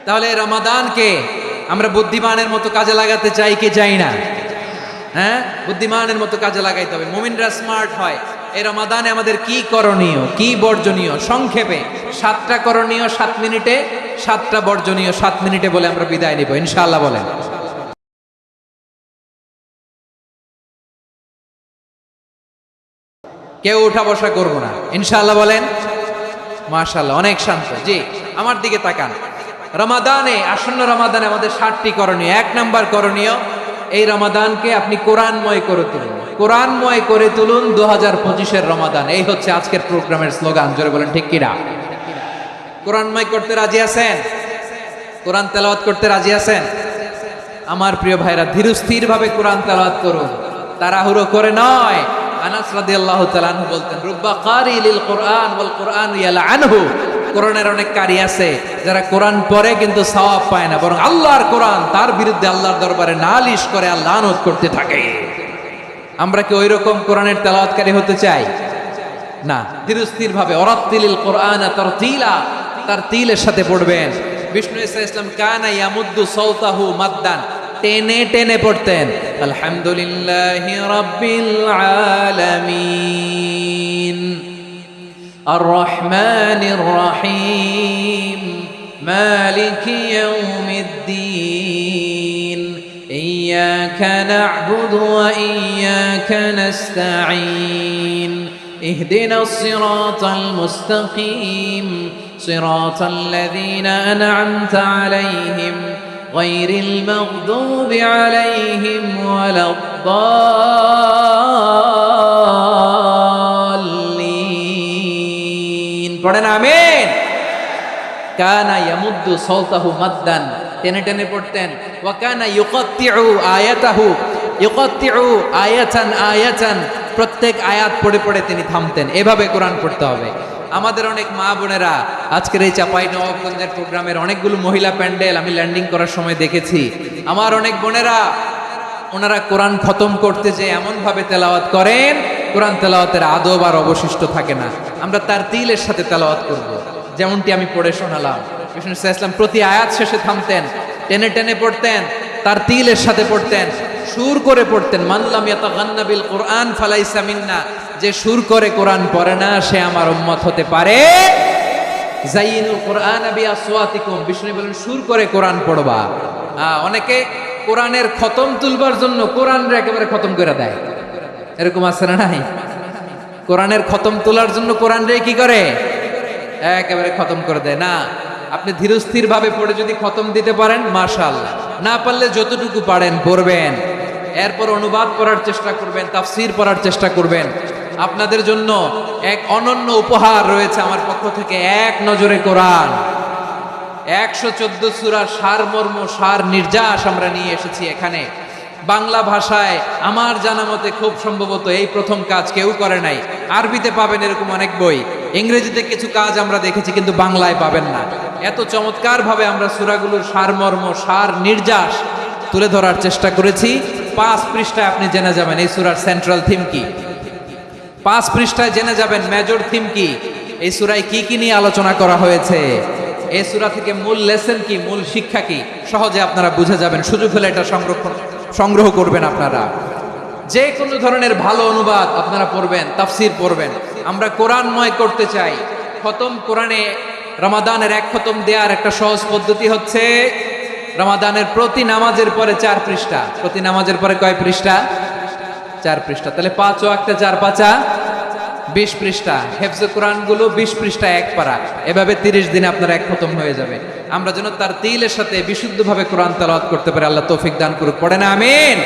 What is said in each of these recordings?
তাহলে রমাদানকে আমরা বুদ্ধিমানের মতো কাজে লাগাতে চাই কি চাই না? হ্যাঁ, বুদ্ধিমানের মতো কাজে লাগাইতে হবে। মুমিনরা স্মার্ট হয়। এই রমাদানে আমাদের কি করণীয়, কি বর্জনীয়, সংক্ষেপে 7টা করণীয় 7 মিনিটে, 7টা বর্জনীয় 7 মিনিটে বলে আমরা বিদায় নিব ইনশাআল্লাহ। বলেন কেউ উঠা বসা করবো না ইনশাআল্লাহ। বলেন মাশাআল্লাহ, অনেক শান্ত। জি, আমার দিকে তাকান। রমাদানে, আসন্ন রমাদানে আমাদের 7টি করণীয়। 1 নাম্বার করণীয়, এই রমাদানকে আপনি কোরআনময় করে তুলুন। কোরআনময় করে তুলুন 2025-এর রমাদান। এই হচ্ছে আজকের প্রোগ্রামের স্লোগান। জোরে বলেন ঠিক কিনা? কোরআনময় করতে রাজি আছেন? কোরআন তেলাওয়াত করতে রাজি আছেন? আমার প্রিয় ভাইরা, ধীরস্থির ভাবে কোরআন তেলাওয়াত করুন, তাড়াহুড়ো করে নয়। আনাস রাদিয়াল্লাহু তাআলা আনহু বলতেন, রুব্বা কারি লিল কোরআন ওয়াল কোরআন ইয়ালআনহু। কোরআনের অনেক কারি আছে যারা কোরআন পড়ে কিন্তু সওয়াব পায় না, বরং আল্লাহর কোরআন তার বিরুদ্ধে আল্লাহর দরবারে নালিশ করে আর লানত করতে থাকে। আমরা কি ওই রকম কোরআনের তেলাওয়াতকারী হতে চাই? না। ধীরস্থির ভাবে ওরাত্তিলিল কোরআন তারতিলা, তারতিলের সাথে পড়বেন। বিষ্ণু ইসা ইসলাম কানা ইয়ামুদ্দু সাওতাহু মাদ্দান, টেনে টেনে পড়তেন। আলহামদুলিল্লাহি রাব্বিল আলামিন আর রহমানির রহিম মালিকি ইয়াউমিদ্দিন ইয়্যাকা না'বুদু ওয়া ইয়্যাকা নাস্তাঈন ইহদিনাস সিরাতাল মুস্তাকিম সিরাতাল লাযীনা আন'আমতা আলাইহিম গায়রিল মাগদুবি আলাইহিম ওয়ালাদ-দাল্লিন। পড়েন আমিন। কানা ইয়ামুদ্দু সাওতাহু মাদ্দান, টেনে টেনে পড়তেন। ওয়া কানা ইউকাত্তিউ আয়াতাহু, ইউকাত্তিউ আয়াতান আয়াতান, প্রত্যেক আয়াত পড়ে পড়ে তিনি থামতেন। এভাবে কোরআন পড়তে হবে। আমাদের অনেক মা বোনেরা আজকের এই চাঁপাইনবাবগঞ্জের প্রোগ্রামের অনেকগুলো মহিলা প্যান্ডেল আমি ল্যান্ডিং করার সময় দেখেছি। আমার অনেক বোনেরা, ওনারা কোরআন খতম করতে যে এমন ভাবে তেলাওয়াত করেন, কোরআন তেলাওয়াতের আদব আর অবশিষ্ট থাকে না। আমরা তার তিলের সাথে তেলাওয়াত করব, যেমনটি আমি পড়ে শোনালাম। বিষ্ণু ইসলাম প্রতি আয়াত শেষে থামতেন, টেনে টেনে পড়তেন, তার তিলের সাথে পড়তেন, সুর করে পড়তেন। মানলাম ইয়াতাগান্না বিল কোরআন ফালাইসা মিন্না, যে সুর করে কোরআন পড়ে না সে আমার উম্মত হতে পারে। যাইনুল কোরআন বিআসওয়াতিকুম, বিষ্ণু বলেন সুর করে কোরআন পড়বা। অনেকে কোরআনের খতম তুলবার জন্য কোরআনরে একেবারে খতম করে দেয়, এরকম আছে না নাই? কোরআনের খতম তোলার জন্য কোরআনরে কি করে? একেবারে খতম করে দেয় না। আপনি ধীরস্থির ভাবে পড়ে যদি খতম দিতে পারেন মাশাআল্লাহ, না পারলে যতটুকু পারেন পড়বেন। এরপর অনুবাদ পড়ার চেষ্টা করবেন, তাফসীর পড়ার চেষ্টা করবেন। আপনাদের জন্য এক অনন্য উপহার রয়েছে আমার পক্ষ থেকে। এক নজরে কোরআন 114 সূরার সারমর্ম, সার নির্যাস আমরা নিয়ে এসেছি এখানে বাংলা ভাষায়। আমার জানা মতে খুব সম্ভবত এই প্রথম কাজ কেউ করে নাই। আরবিতে পাবেন এরকম অনেক বই, ইংরেজিতে কিছু কাজ আমরা দেখেছি, কিন্তু বাংলায় পাবেন না। এত চমৎকার ভাবে আমরা সূরাগুলোর সারমর্ম, সার নির্যাস তুলে ধরার চেষ্টা করেছি। 5 পৃষ্ঠায় আপনি জেনে যাবেন এই সূরার সেন্ট্রাল থিম কি। 5 পৃষ্ঠায় জেনে যাবেন মেজর থিম কি, এই সূরায় কি কি নিয়ে আলোচনা করা হয়েছে, এই সূরা থেকে মূল লেসন কি, মূল শিক্ষা কি, সহজে আপনারা বুঝে যাবেন। সুযোগ হলে এটা সংগ্রহ করবেন। আপনারা যে কোনো ধরনের ভালো অনুবাদ আপনারা পড়বেন, তাফসীর পড়বেন। আমরা কোরআনময় করতে চাই। খতম কোরআনে রমাদানের 1 খতম দেওয়ার একটা সহজ পদ্ধতি হচ্ছে রমাদানের প্রতি নামাজের পরে 4 পৃষ্ঠা। প্রতি নামাজের পরে কয় পৃষ্ঠা? 4 পৃষ্ঠা। তাহলে 5 ওয়াক্তে 4 পাঁচা 20 পৃষ্ঠা। হেফজে কোরআন গুলো 20 পৃষ্ঠা 1 পারা। এভাবে 30 দিনে আপনার 1 খতম হয়ে যাবে। আমরা যেন তার তিলের সাথে বিশুদ্ধভাবে কোরআন তেলাওয়াত করতে পারি। আল্লাহ তৌফিক দান করুক। পড়ে না আমিন।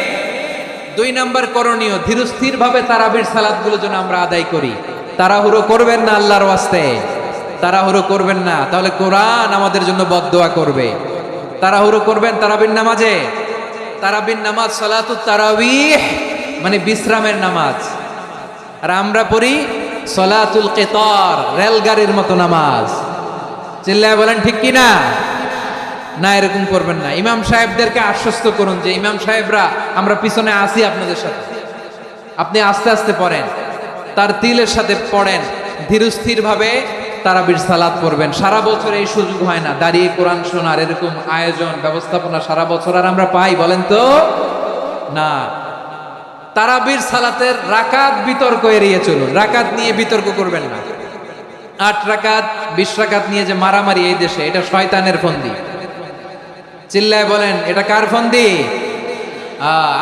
2 নাম্বার করণীয়, ধীরস্থির ভাবে তারাবির সালাত গুলো যেন আমরা আদায় করি। তাড়াহুড়ো করবেন না, আল্লাহর ওয়াস্তে তাড়াহুড়ো করবেন না, তাহলে কোরআন আমাদের জন্য বদদোয়া করবে। তাড়াহুড়ো করবেন তারাবির নামাজে। তারাবির নামাজ সালাতুত তারাবিহ মানে বিশ্রামের নামাজ। আর আমরা পড়ি সালাতুল কিতার, রেলগাড়ির মতো নামাজ। চিল্লায় বলেন ঠিক কি না? না, এরকম করবেন না। ইমাম সাহেবদেরকে আশ্বস্ত করুন যে ইমাম সাহেবরা আমরা পিছনে আসি আপনাদের সাথে, আপনি আস্তে আস্তে পড়েন, তার তিলের সাথে পড়েন, ধীরস্থির ভাবে তারাবির সালাত পড়বেন। সারা বছর এই সুযোগ হয় না, দাঁড়িয়ে কোরআন শোনার এরকম আয়োজন ব্যবস্থাপনা সারা বছর আর আমরা পাই বলেন তো না। তারাবির সালাতের রাকাত বিতর্ক এড়িয়ে চলুন, রাকাত নিয়ে বিতর্ক করবেন না। 8 রাকাত 20 রাকাত নিয়ে যে মারামারি এই দেশে, এটা শয়তানের ফন্দি। চিল্লায় বলেন এটা কার ফন্দি?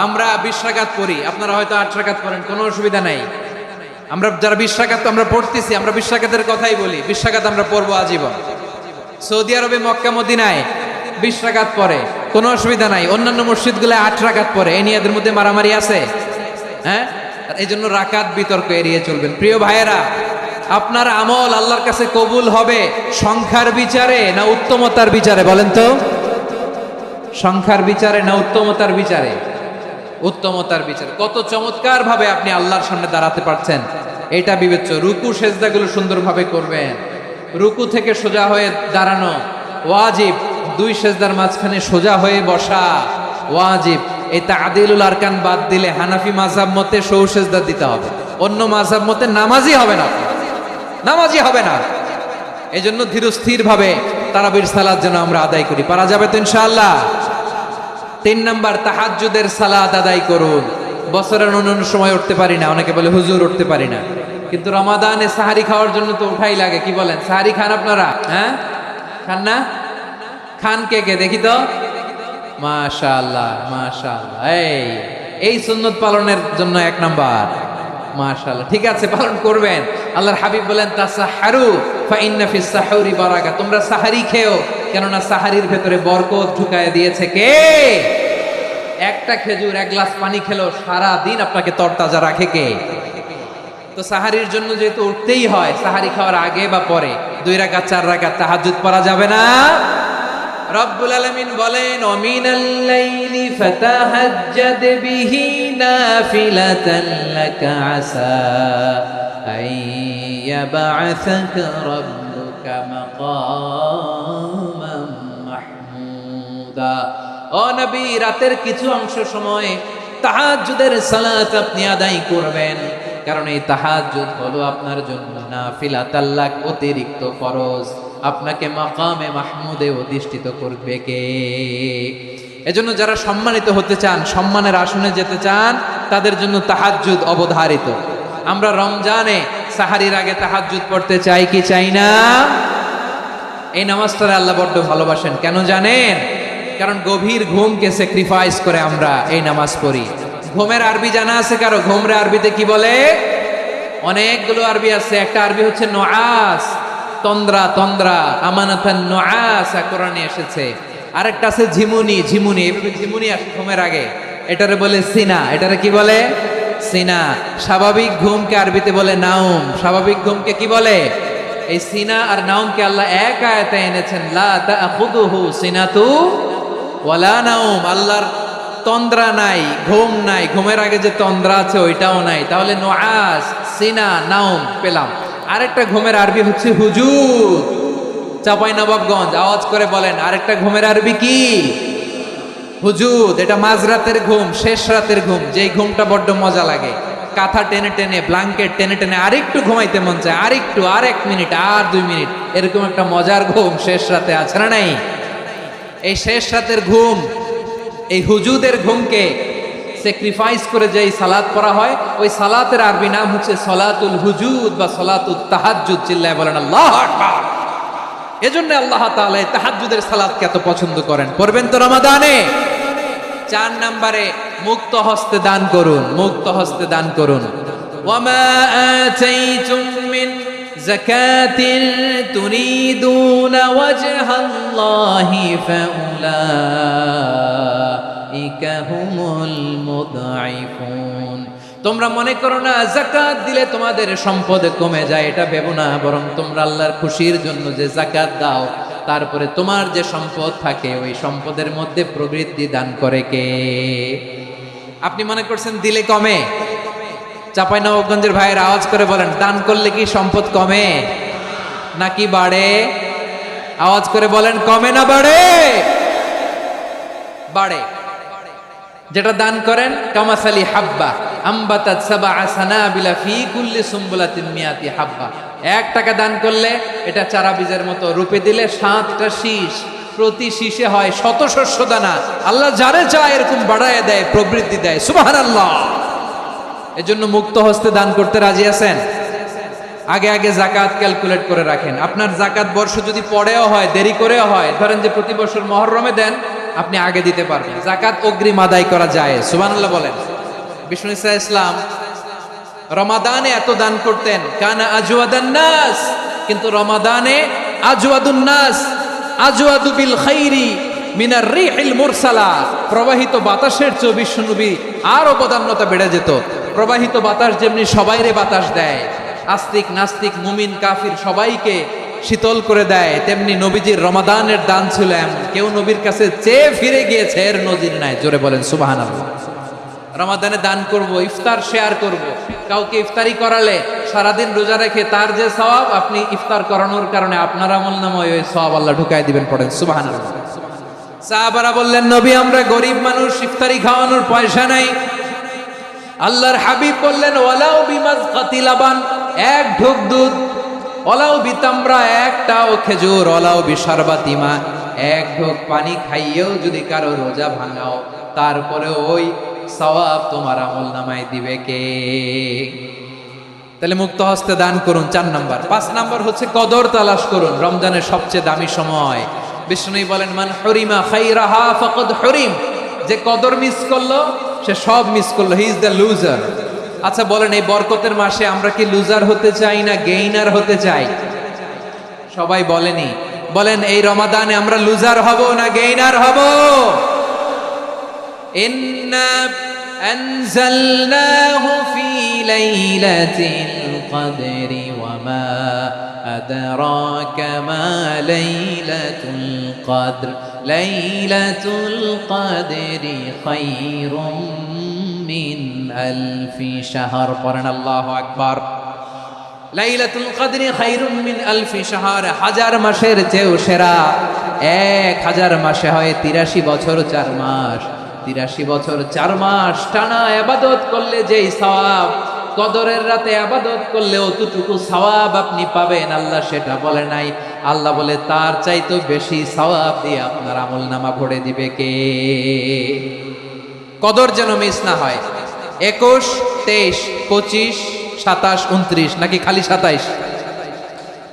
আমরা 20 রাকাত পড়ি, আপনারা হয়তো 8 রাকাত পড়েন, কোনো অসুবিধা নাই। আমরা যারা 20 রাকাত তো আমরা পড়তেছি, আমরা 20 রাকাতের কথাই বলি, 20 রাকাত আমরা পড়বো আজীবন। সৌদি আরবে মক্কা মদিনায় 20 রাকাত পড়ে, কোনো অসুবিধা নাই। অন্যান্য মসজিদগুলো 8 রাকাত পড়ে, এই নিয়ে এদের মধ্যে মারামারি আছে? হ্যাঁ, এই জন্য রাকাত বিতর্ক এড়িয়ে চলবেন। প্রিয় ভাইয়েরা, আপনার আমল আল্লাহর কাছে কবুল হবে সংখ্যার বিচারে না উত্তমতার বিচারে বলেন তো? সংখ্যার বিচারে না উত্তমতার বিচারে? উত্তমতার বিচারে। কত চমৎকার ভাবে আপনি আল্লাহর সামনে দাঁড়াতে পারছেন এটা বিবেচ্য। রুকু সেজদাগুলো সুন্দরভাবে করবেন, রুকু থেকে সোজা হয়ে দাঁড়ানো ওয়াজিব, 2 সেজদার মাঝখানে সোজা হয়ে বসা ওয়াজিব। এই তা'দিলুল আরকান বাদ দিলে হানাফি মাযহাব মতে সৌ সেজদা দিতে হবে, অন্য মাযহাব মতে নামাজি হবে না, নামাজি হবে না। এজন্য ধীরস্থির ভাবে তারাবির সালাত যেন আমরা আদায় করি। পারা যাবে তো ইনশাআল্লাহ? 3 নাম্বার, তাহাজ্জুদের সালাত আদায় করুন। বছরের অন্যান্য সময় উঠতে পারি না, অনেকে বলে হুজুর উঠতে পারি না, কিন্তু রমাদানে সাহারি খাওয়ার জন্য তো উঠাই লাগে। কি বলেন, সাহারি খান আপনারা? হ্যাঁ, খান না? খান কে কে দেখি তো? মাশাআল্লাহ মাশাআল্লাহ, এই সুন্নত পালনের জন্য 1 নাম্বার। মাশাআল্লাহ, ঠিক আছে, পালন করবেন। আল্লাহর হাবিব বলেন তাসাহারু ফা ইন্না ফিস সাহুরি বারাকা, তোমরা সাহারি খেও, কেননা সাহারির ভেতরে বরকত ঢুকায় দিয়েছে কে? একটা খেজুর 1 গ্লাস পানি খেলো সারা দিন আপনাকে তরতাজা রাখে কে? তো সাহারির জন্য যেহেতু উঠতেই হয়, সাহারি খাওয়ার আগে বা পরে 2 রাকাত 4 রাকাত তাহাজ্জুদ পড়া যাবে না? রব্বুল আলামিন বলেন ওমিনাল লাইলি ফাতাহাজ্জাদ বিহি নাফিলাতান লাকা আসা আইয়াবআসাকা রাব্বুকা মাকামান মাহমুদা। ও নবী, রাতের কিছু অংশ সময় তাহাজ্জুদের সালাত আপনি আদায় করবেন, কারণ এই তাহাজ্জুদ হলো আপনার জন্য নাফিলাতাল লাক, অতিরিক্ত ফরজ। আপনাকে মাকামে মাহমুদে অধিষ্ঠিত করবে কে? এজন্য যারা সম্মানিত হতে চান, সম্মানের আসনে যেতে চান, তাদের জন্য তাহাজ্জুদ অবধারিত। আমরা রমজানে সাহারির আগে তাহাজ্জুদ পড়তে চাই কি চাই না? এই নামাজটা আল্লাহ বড্ড ভালোবাসেন, কেন জানেন? কারণ গভীর ঘুমকে স্যাক্রিফাইস করে আমরা এই নামাজ পড়ি। ঘুমের আরবি জানা আছে কারো? ঘুমরে আরবিতে কি বলে? অনেকগুলো আরবি আছে। একটা আরবি হচ্ছে নুআস, তন্দ্রা, তন্দ্রা, আমানাতান নুআস কোরআনে এসেছে। আরেকটা আছে ঝিমুনি, ঝিমুনি, এভাবে ঝিমুনি আসে ঘুমের আগে, এটারে বলে সিনা। এটারে কি বলে? সিনা। স্বাভাবিক ঘুমকে আরবিতে বলে নাউম। স্বাভাবিক ঘুমকে কি বলে? এই সিনা আর নাউমকে আল্লাহ এক আয়াতে এনেছেন, লা তাখুযুহু সিনাতু ওয়ালা নাউম। আল্লাহর তন্দ্রা নাই, ঘুম নাই, ঘুমের আগে যে তন্দ্রা আছে ওইটাও নাই। তাহলে নুআস, সিনা, নাউম পেলাম। আরেকটা ঘুমের আরবি হচ্ছে হুজুদ। চাঁপাইনবাবগঞ্জ আওয়াজ করে বলেন, আরেকটা ঘুমের আরবি কি? হুজুদ। এটা মাঝরাতের ঘুম, শেষ রাতের ঘুম, যেই ঘুমটা বড্ড মজা লাগে। কাঁথা টেনে টেনে, ব্ল্যাঙ্কেট টেনে টেনে আরেকটু ঘুমাইতে মন চায়, আরেকটু, আর 1 মিনিট, আর 2 মিনিট, এরকম একটা মজার ঘুম শেষ রাতে আছে না নাই? এই শেষ রাতের ঘুম, এই হুজুদের ঘুমকে স্যাক্রিফাইস করে যেই সালাত পড়া হয়, ওই সালাতের আরবি নাম হচ্ছে সলাতুল হুজুদ বা সলাতুত তাহাজ্জুদ। চিল্লায় বলেন আল্লাহু আকবার। এজন্য আল্লাহ তাআলা এই তাহাজ্জুদের সালাতকে এত পছন্দ করেন। পড়বেন তো রমাদানে? 4 নম্বরে মুক্ত হস্তে দান করুন, মুক্ত হস্তে দান করুন। ওয়ামা আতাইতুম মিন যাকাতিন তুরিদুনা ওয়াজহাল্লাহি ফাউলাইকা হুমুল মুদঈফুন। তোমরা মনে করো না যাকাত দিলে তোমাদের সম্পদ কমে যায়, এটা ভেবো না। বরং তোমরা আল্লাহর খুশির জন্য যে যাকাত দাও, তারপরে তোমার যে সম্পদ থাকে ওই সম্পদের মধ্যে প্রবৃদ্ধি দান করে কে? আপনি মনে করছেন দিলে কমে? চাঁপাইনবাবগঞ্জের ভাইয়ের আওয়াজ করে বলেন, দান করলে কি সম্পদ কমে নাকি বাড়ে? আওয়াজ করে বলেন, কমে না বাড়ে? বাড়ে। যেটা দান করেন, কামাসালি হাব্বা আম্বাতাত সাবআ সানাবিলা ফি কুল্লি সুমবুলাতিন মিয়াতি হাব্বা, 1 টাকা দান করলে এটা চারা বীজের মতো, রূপে দিলে 7টা শীষ, প্রতি শীষে হয় 100 শস্য দানা। আল্লাহ যারে চায় এরকম বাড়ায় দেয়, প্রবৃদ্ধি দেয়। সুবহানাল্লাহ। এজন্য মুক্ত হস্তে দান করতে রাজি আছেন? আগে আগে জাকাত ক্যালকুলেট করে রাখেন। আপনার জাকাত বর্ষ যদি পরেও হয়, দেরি করেও হয়, ধরেন যে প্রতি বছর মুহররমে দেন, আপনি আগে দিতে পারবেন। জাকাত অগ্রিম আদায় করা যায়। সুবহানাল্লাহ বলেন। বিষ্ণু ইসা ইসলাম রমাদানে এত দান করতেন, কানা আজওয়াদান নাস, কিন্তু রমাদানে আজওয়াদুন নাস আজওয়াদু বিল খাইরি মিনার রিহিল মুরসালা, প্রবাহিত বাতাসের চেয়ে বিশ্বনবী আরো বদান্যতা বেড়ে যেত। প্রবাহিত বাতাস যেমনি সবাইরে বাতাস দেয়, আস্তিক নাস্তিক মুমিন কাফির সবাইকে শীতল করে দেয়, তেমনি নবীজির রমাদানের দান ছিল এমন, কেউ নবীর কাছে চেয়ে ফিরে গিয়েছে এর নজির নাই। জোরে বলেন সুবহানাল্লাহ। রমাদানে দান করব, ইফতার শেয়ার করব। কাউকে ইফতারি করালে সারাদিন রোজা রেখে তার যে সওয়াব, আপনি ইফতার করানোর কারণে আপনার আমলনামায় ওই সওয়াব আল্লাহ ঢুকাই দিবেন। পড়েন সুবহানাল্লাহ। সাহাবারা বললেন, নবী আমরা গরিব মানুষ, ইফতারি খাওয়ানোর পয়সা নাই। আল্লাহর হাবিব বললেন, ওয়ালাউ বিমাজকাতি লাবান, 1 ঢোক দুধ, ওয়ালাউ বিতামরা, 1টাও খেজুর, ওয়ালাউ বিশারবাতি মা, 1 ঢোক পানি খাইয়েও যদি কারো রোজা ভাঙাও, তারপরে ওই সওয়াব তোমার আমলনামায় দিবে কে? তাহলে মুক্ত হস্তে দান করুন, 4 নাম্বার। 5 নাম্বার হচ্ছে কদর তালাশ করুন। রমজানের সবচেয়ে দামি সময়। বিষ্ণু বলেন, মান হুরিমা খাইরাহা ফাকাদ হুরিম, যে কদর মিস করলো সে সব মিস করলো, হি ইজ দ্য লুজার। আচ্ছা বলেন, এই বরকতের মাসে আমরা কি লুজার হতে চাই না গেইনার হতে চাই? সবাই বলেনি, বলেন এই রমাদানে আমরা লুজার হব না গেইনার হব? ইন্না আনজালনাহু ফি লাইলাতিল কদরি ওয়া মা আদরাকা মা লাইলাতুল কদর লাইলাতুল কদরি খায়রুম মিন আলফি শাহর। পড়েন আল্লাহু আকবার। লাইলাতুল কদরি খায়রুম মিন আলফি শাহর, 1000 মাসের চেয়েও সেরা। 1000 মাসে হয় 83 বছর 4 মাস। 83 বছর 4 মাস টানা ইবাদত করলে যেই সওয়াব, কদরের রাতে ইবাদত করলে অতটুকু সওয়াব আপনি পাবেন, আল্লাহ সেটা বলে নাই। আল্লাহ বলে তার চাইতে বেশি সওয়াব দিয়ে আপনার আমলনামা ভরে দিবে কে? কদর যেন মিস না হয়। 21, 23, 25, 27, 29 নাকি খালি 27?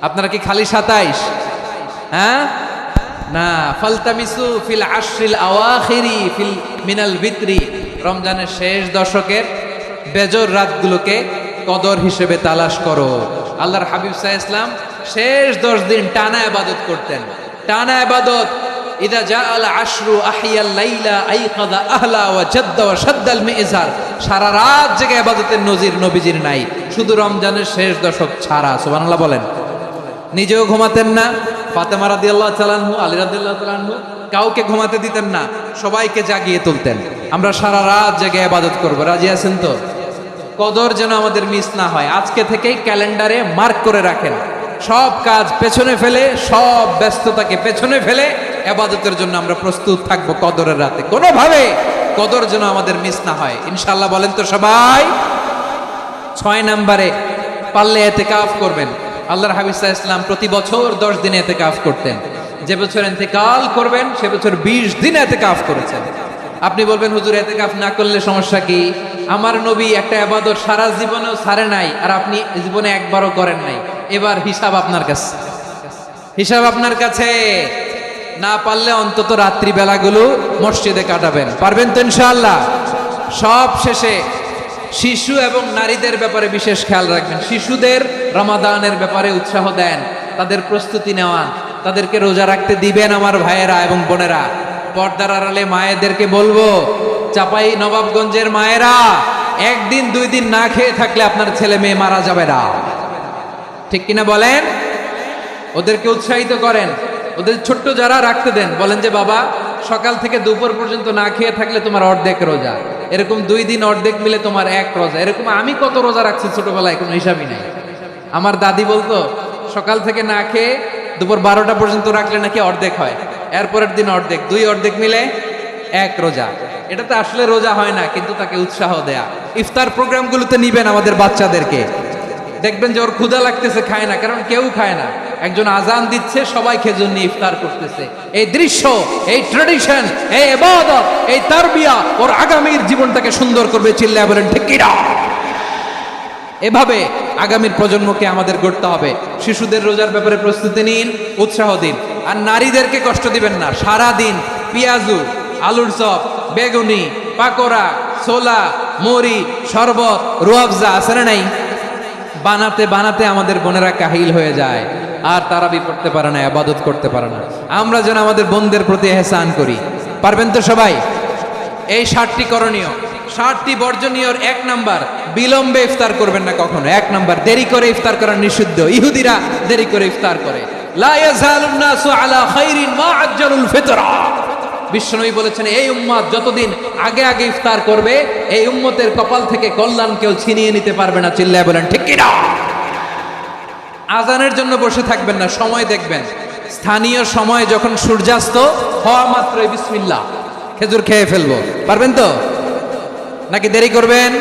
আপনারা কি খালি 27? হ্যাঁ না, ফালতামিসু ফিল আশরিল আওয়াখিরি ফিল মিনাল বিত্রি, রমজানের শেষ দশকের বেজর রাতগুলোকে কদর হিসেবে তালাশ করো। আল্লাহর হাবিব সাল্লাল্লাহু আলাইহি ওয়াসাল্লাম শেষ 10 দিন টানা ইবাদত করতেন, টানা ইবাদত। ইদা জাআল আশরু আহিয়াল লাইলা আইকাযা আহলা ওয়া জাদ্দা ওয়া শাদ্দাল মিজার, সারা রাত জেগে ইবাদতের নজির নবীজির নাই, শুধু রমজানের শেষ দশক ছাড়া। সুবহানাল্লাহ বলেন। নিজেও ঘুমাতেন না। ফাতেমা রাদিয়াল্লাহু তাআলা আনহু, আলী রাদিয়াল্লাহু তাআলা আনহু কাউকে ঘুমাতে দিতেন না, সবাইকে জাগিয়ে তুলতেন। আমরা সারা রাত জেগে ইবাদত করব। রাজি আছেন তো? কদর যেন আমাদের মিস না হয়। আজকে থেকেই ক্যালেন্ডারে মার্ক করে রাখেন, সব কাজ পেছনে ফেলে, সব ব্যস্ততাকে পেছনে ফেলে ইবাদতের জন্য আমরা প্রস্তুত থাকব কদরের রাতে। কোনোভাবে কদর যেন আমাদের মিস না হয়, ইনশাআল্লাহ। বলেন তো সবাই। 6 নম্বরে পারলে ইতিকাফ করবেন। আল্লাহর হাবিব সাল্লাল্লাহু আলাইহি ওয়াসাল্লাম প্রতি বছর 10 দিন ইতিকাফ করতেন। যে বছর ইন্তেকাল করবেন সে বছর 20 দিন ইতিকাফ করেছেন। আপনি বলবেন, হুজুর ইতিকাফ না করলে সমস্যা কি? আমার নবী একটা ইবাদত সারা জীবনেও ছাড়ে নাই, আর আপনি জীবনে একবারও করেন নাই। এবার হিসাব আপনার কাছে, হিসাব আপনার কাছে। না পারলে অন্তত রাত্রি বেলাগুলো মসজিদে কাটাবেন। পারবেন তো ইনশাআল্লাহ? সব শেষে শিশু এবং নারীদের ব্যাপারে বিশেষ খেয়াল রাখবেন। শিশুদের রমাদানের ব্যাপারে উৎসাহ দেন, তাদের প্রস্তুতি নেওয়ান, তাদেরকে রোজা রাখতে দিবেন। আমার ভাইয়েরা এবং বোনেরা, পর্দার আড়ালে মায়েদেরকে বলবো, চাপাই নবাবগঞ্জের মায়েরা, 1 দিন 2 দিন না খেয়ে থাকলে আপনার ছেলে মেয়ে মারা যাবে না। ঠিক কিনা বলেন? ওদেরকে উৎসাহিত করেন, ওদের ছোট্ট যারা রাখতে দেন, বলেন যে বাবা সকাল থেকে দুপুর পর্যন্ত না খেয়ে থাকলে তোমার অর্ধেক রোজা, এরকম 2 দিন অর্ধেক মিলে তোমার 1 রোজা। এরকম আমি কত রোজা রাখছি ছোটবেলায়, কোনো হিসাবই নাই। আমার দাদি বলতো সকাল থেকে না খেয়ে দুপুর 12টা পর্যন্ত রাখলে নাকি অর্ধেক হয়, এরপরের দিন অর্ধেক, 2 অর্ধেক মিলে 1 রোজা। এটা তো আসলে রোজা হয় না, কিন্তু তাকে উৎসাহ দেয়া। ইফতার প্রোগ্রামগুলোতে নিবেন আমাদের বাচ্চাদেরকে, দেখবেন যে ওর ক্ষুধা লাগতেছে, খায় না, কারণ কেউ খায় না। একজন আজান দিচ্ছে, সবাই খেজুর নিয়ে ইফতার করতেছে। এই দৃশ্য, এই ট্র্যাডিশন, এই ইবাদত, এই তারবিয়া ওর আগামীর জীবনটাকে সুন্দর করবে। চিল্লায় বলেন ঠিক কি না? এভাবে আগামীর প্রজন্মকে আমাদের গড়তে হবে। শিশুদের রোজার ব্যাপারে প্রস্তুতি নিন, উৎসাহ দিন। আর নারীদেরকে কষ্ট দিবেন না। সারা দিন পেঁয়াজু, আলুর চপ, বেগুনি, পাকোড়া, ছোলা, মুড়ি, শরবত, রুয়াবজা আছে না নাই, বানাতে বানাতে আমাদের বোনেরা কাহিল হয়ে যায়, আর তারাবি পড়তে পারে না, ইবাদত করতে পারে না। আমরা যেন আমাদের বোনদের প্রতি ইহসান করি। পারবেন তো সবাই? এই 7টি করণীয়, 7টি বর্জনীয়র 1 নাম্বার, বিলম্বে ইফতার করবেন না কখনো। 1 নাম্বার, দেরি করে ইফতার করা নিষিদ্ধ। ইহুদিরা দেরি করে ইফতার করে। লা ইয়াজালুন নাসু আলা খাইরিন মা আজ্জালুল ফিতরা। বিশ্বনবী বলেছেন, এই উম্মত যতদিন আগে আগে ইফতার করবে, এই উম্মতের কপাল থেকে কল্যাণ কেউ ছিনিয়ে নিতে পারবে না। চিল্লায় বলেন ঠিক কি না? আজানের জন্য বসে থাকবেন না, সময় দেখবেন। স্থানীয় সময় যখন সূর্যাস্ত হওয়া মাত্রই বিসমিল্লাহ, খেজুর খেয়ে ফেলবো। পারবেন তো নাকি দেরি করবেন?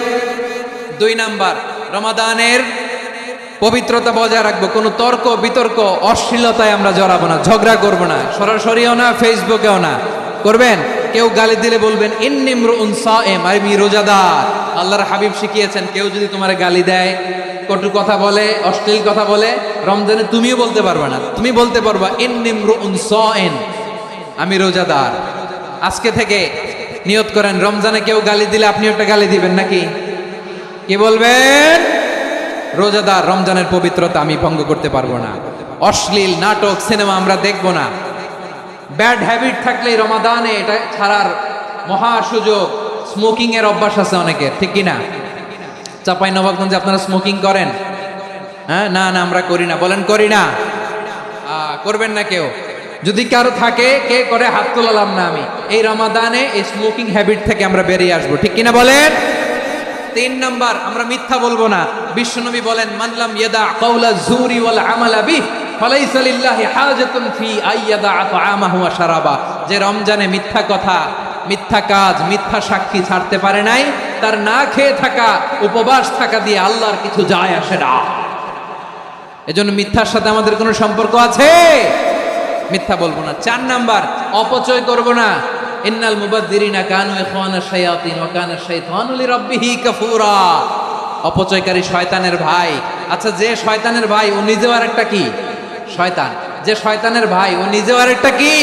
2 নাম্বার, রমাদানের পবিত্রতা বজায় রাখবো। কোনো তর্ক বিতর্ক অশ্লীলতায় আমরা জড়াবো না, ঝগড়া করবো না, সরাসরিও না, ফেসবুকেও না। করবেন কেউ গালি দিলে বলবেন ইন্নিমরুন সায়েম, আমি রোজাদার। আল্লাহর হাবিব শিখিয়েছেন, কেউ যদি তোমার গালি দেয়, কটু কথা বলে, অশ্লীল কথা বলে, রমজানে তুমিও বলতে পারবে না। তুমি বলতে পারবা ইন্নিমরুন সায়েম, আমি রোজাদার। আজকে থেকে নিয়ত করেন, রমজানে কেউ গালি দিলে আপনি একটা গালি দিবেন নাকি? কি বলবেন? রোজাদার, রমজানের পবিত্রতা আমি ভঙ্গ করতে পারবো না। অশ্লীল নাটক, সিনেমা আমরা দেখবো না। ব্যাড হ্যাবিট থাকলে রমাদানে এটা ছাড়ার মহা সুযোগ। স্মোকিং এর অভ্যাস আছে অনেকের, ঠিক কিনা? চাঁপাইনবাবগঞ্জে আপনারা স্মোকিং করেন? হ্যাঁ, না না আমরা করি না। বলেন করি না? করবেন না কেউ? যদি কারো থাকে, কে করে হাত তোলালাম না আমি। এই রমাদানে এই স্মোকিং হ্যাবিট থেকে আমরা বেরিয়ে আসবো, ঠিক কিনা বলেন? 3 নাম্বার, আমরা মিথ্যা বলবো না। বিশ্বনবী বলেন, মানলাম ইয়াদা কাওলা যুরি ওয়াল আমালা বিহি ফালাইসা লিল্লাহি হাজাতুন ফি আইয়াদা তাআমাহু ওয়া শারাবা। যে রমজানে মিথ্যা কথা, মিথ্যা কাজ, মিথ্যা সাক্ষী ছাড়তে পারে নাই, তার না খেয়ে থাকা, উপবাস থাকা দিয়ে আল্লাহর কিছু যায় আসে না। এজন্য মিথ্যার সাথে আমাদের কোনো সম্পর্ক আছে? মিথ্যা বলবো না। 4 নাম্বার, অপচয় করব না। ইন্নাল মুবাযযিরিনা কানু ইখওয়ানাশ শায়াতিন ওয়া কানা শাইতানু লিরাব্বিহি কাফুরা। অপচয়কারী শয়তানের ভাই। আচ্ছা, যে শয়তানের ভাই ও নিজেও আরেকটা কি? শয়তান। যে শয়তানের ভাই ও নিজেও আরেকটা কি?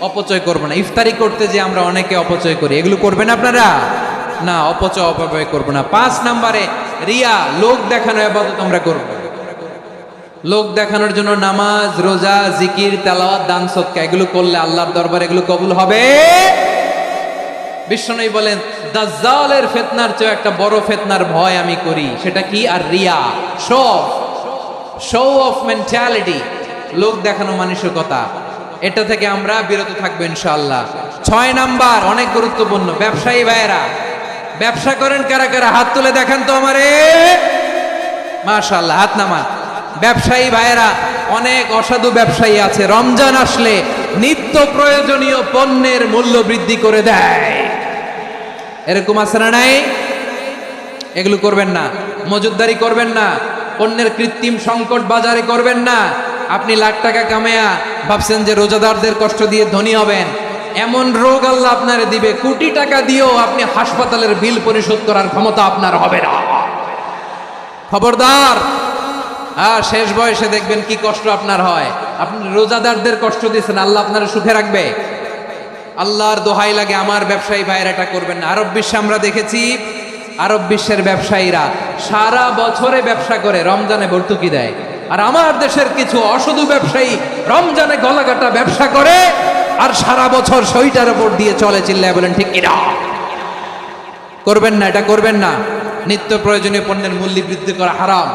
অপচয় করব না। ইফতারি করতে যে আমরা অনেকে অপচয় করি, এগুলো করবেন আপনারা? না, অপচয় অপব্যয় করব না। 5 নাম্বারে, রিয়া, লোক দেখানো ইবাদত আমরা করব। লোক দেখানোর জন্য নামাজ, রোজা, জিকির, তেলাওয়াত, দান, সদকা এগুলো করলে আল্লাহর দরবারে এগুলো কবুল হবে। বিশ্বনবী বলেন, দাজ্জালের ফিতনার চেয়ে একটা বড় ফিতনার ভয় আমি করি, সেটা কি? আর রিয়া, শো অফ মেন্টালিটি, লোক দেখানো মানসিকতা। এটা থেকে আমরা বিরত থাকবো ইনশাআল্লাহ। 6 নাম্বার, অনেক গুরুত্বপূর্ণ, ব্যবসায়ী ভাইয়েরা, ব্যবসা করেন কারা কারা? হাত তুলে দেখান তো আমারে। মাশাআল্লাহ, হাত নামান। ব্যবসায়ী ভাইয়েরা, অনেক অসাধু ব্যবসায়ী আছে, রমজান আসলে নিত্য প্রয়োজনীয় পণ্যের মূল্য বৃদ্ধি করে দেয়। এরকম আছে না নাই? এগুলো করবেন না। মজুদদারি করবেন না। পণ্যের কৃত্রিম সংকট বাজারে করবেন না। আপনি লাখ টাকা কামায়া ভাবছেন যে রোজাদারদের কষ্ট দিয়ে ধনী হবেন, এমন রোগ আল্লাহ আপনারে দিবে, কোটি টাকা দিয়েও আপনি হাসপাতালের বিল পরিশোধ করার ক্ষমতা আপনার হবে না। খবরদার। শেষ বয়সে দেখবেন কি কষ্ট আপনার হয়। আপনি রোজাদারদের কষ্ট দিয়েছেন, আল্লাহ আপনার সুখে রাখবে? আল্লাহর দোহাই লাগে, আমার ব্যবসায়ী ভাইয়ের এটা করবেন না। আরব বিশ্বে আমরা দেখেছি, আরব বিশ্বের ব্যবসায়ীরা সারা বছরে ব্যবসা করে, রমজানে ভর্তুকি দেয়। আর আমার দেশের কিছু অসাধু ব্যবসায়ী রমজানে গলাকাটা ব্যবসা করে আর সারা বছর সইটার উপর দিয়ে চলে। চিল্লায় বলেন ঠিক কিনা? করবেন না, এটা করবেন না। নিত্য প্রয়োজনীয় পণ্যের মূল্য বৃদ্ধি করা হারাম,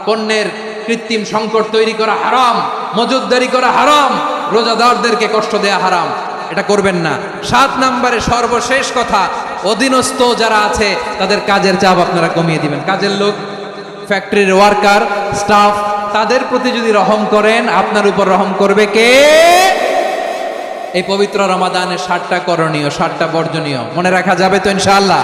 পণ্যের কৃত্রিম সংকট তৈরি করা হারাম, মজুদদারি করা হারাম, রোজাদারদেরকে কষ্ট দেয়া হারাম, এটা করবেন না। 7 নাম্বারে সর্বশেষ কথা, অধীনস্থ যারা আছে তাদের কাজের চাপ আপনারা কমিয়ে দিবেন। কাজের লোক, ফ্যাক্টরির ওয়ার্কার, স্টাফ, তাদের প্রতি যদি রহম করেন, আপনার উপর রহম করবে কে? এই পবিত্র রমাদানের 7টা করণীয়, 7টা বর্জনীয় মনে রাখা যাবে তো ইনশাআল্লাহ?